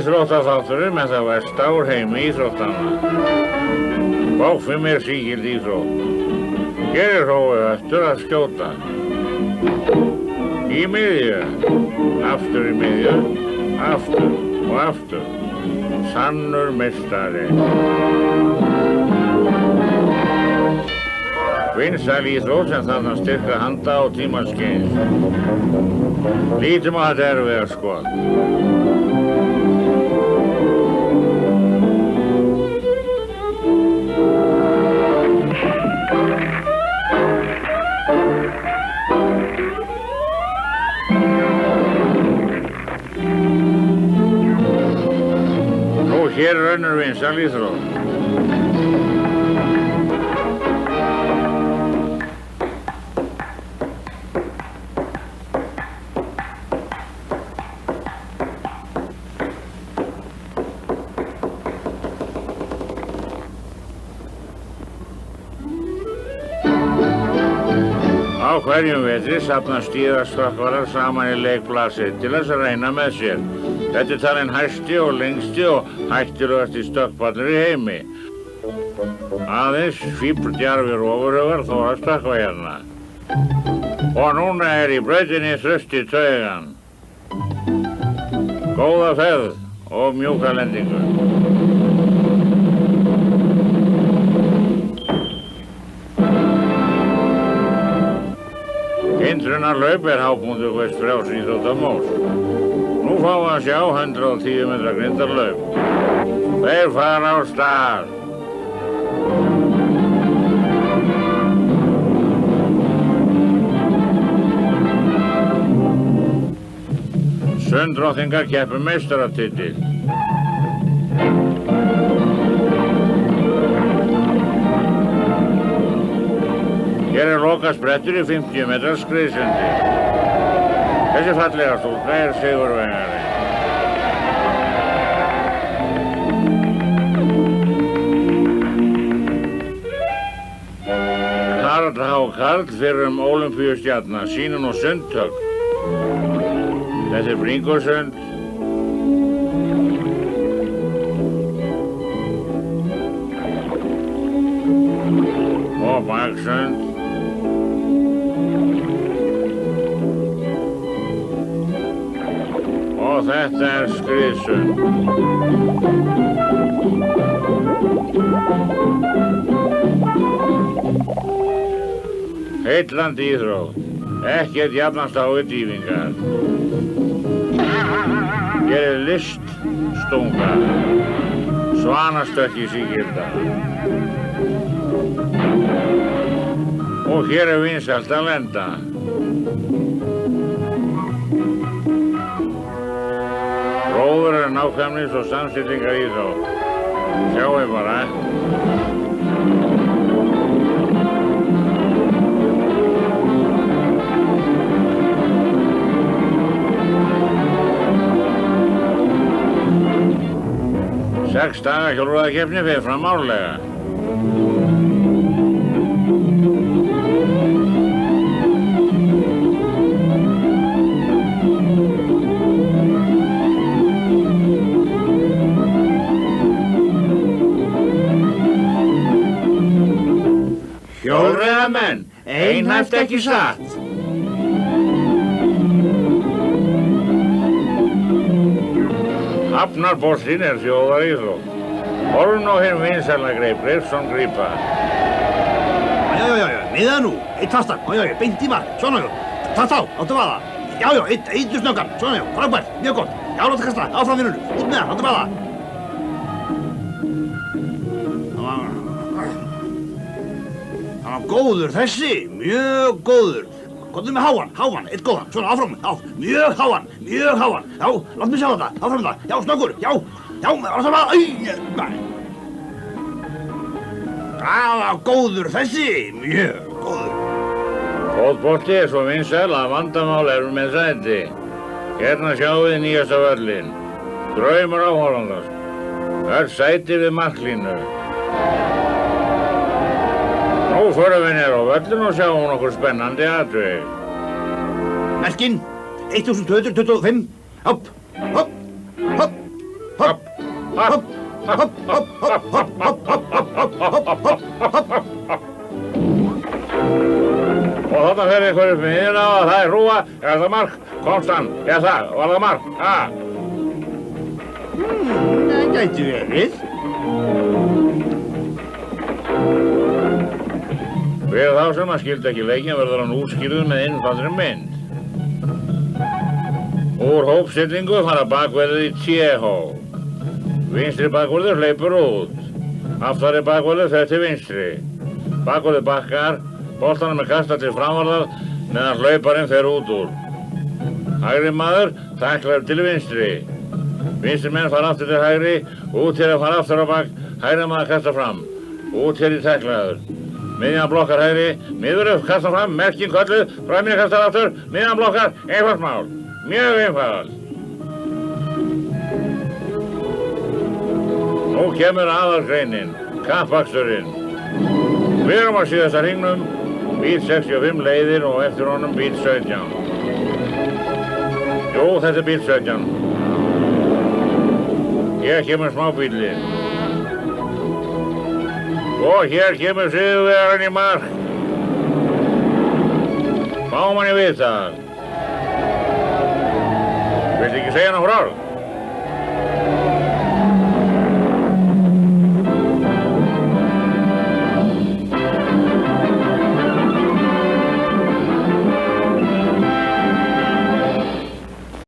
Íþróttaþátturinn með það versta úr heimi íþróttanna. Bogfim sígild íþrótt. Hér hrófið eftir að skjóta. Í miðju, aftur í miðju, aftur og aftur. Sannur meistari. Vinsæl íþrótt sem þarna styrka handa og tímaskeið. Lítum á þetta erfiða skot. Nú hér önnur vinsæl íþrótt. Á hverjum vetri safnast stíðastökkvarar saman í leikplasið til þess að reyna með sér. Þetta er talinn hæsti og lengsti og hættulegasti stökkpallur í heimi. Aðeins fífldjarfir ofurhugar þó að stökkva hérna. Og núna í brautinni Þrösti Taugan. Góða ferð og mjúka lendingu. Hindrunarhlaup hápunktur hvers frjálsíþróttamóts. Nú fáum við að sjá 110 metra grindarhlaup. Þeir fara á stað. Sunddrottningar keppa um meistaratitil. Hér lokasprettur í 50 metra skriðsundi. Þessi fallega stúlka sigurvegari. Karl H. Karl fyrrum ólympíustjarna sýnir nú sundtök. Þetta bringusund. Og baksund. Og þetta skriðsund. Heillandi íþrótt. Ekkert jafnast á við dýfingar. Hér liststunga. Svanastökki sígilda. Og hér vinsælt að lenda. Róður nákvæmnis og samstillingar íþrótt. Sjáum bara. Sex daga hjólreiðakeppni fer fram árlega. Hjólreiðamenn, einhæft ekki satt. Hafnarboltinn þjóðaríþrótt. Horfum á hinn vinsæla greip, Leifsson grípa. Já, miðað nú, eitt fastan, beint í mark, svona takt á, áttu vaða. Já, eittu snöggan, svona frábært, mjög gott. Já, láta kasta, áfram vinnunum, út með það, áttu vaða. Það var góður þessi, mjög góður. Komdu með háan, eitt góðan, svona áfram, mjög háan. Já, látt mig sjá þetta, áfram það, já, snöggur, já, áfram það, Það var góður þessi, mjög góður. Fótbolti svo vinsæl að vandamál með sæti. Hérna sjáum við nýjasta völlinn. Draumur áhorfandans. Öll sæti við marklínu. Nú förum við niður á völlinn og sjáum nokkur spennandi atvik. Merkin, 1225, hopp. Og þarna fer ykkur upp með miðjuna og það er hrúga. Er það mark? Komst hann? Er það? Var það mark? Það gæti verið. Fyrir þá sem að skildi ekki leikinn verður hann útskýrður með einfaldri mynd. Úr hópstillingu fara bakverðið í T-hóp. Vinstri bakverður hleypur út. Aftari bakverður fer til vinstri. Bakverður bakkar, boltanum er kastað til framvarðar meðan hlauparinn fer út úr. Hægri maður tæklar til vinstri. Vinstri menn fara aftur til hægri, út hér að fara aftur á bak, hægri maður kastar fram. Út hér í tæklaður. Miðjan blokkar hægri, miður upp, kastar fram, merking kölluð, framinn kastar aftur, miðjan blokkar, einfalt mál. Mjög einfalt. Nú kemur aðalgreinin, kappaksturinn. Við erum á síðasta hringnum, bíl 65 leiðir og eftir honum bíl 17. Jú, þetta er bíl 17. Hér kemur smábílinn. Og hér kemur sigurvegarinn í mark. Fáum hann í viðtal. Viltu ekki segja hann frá?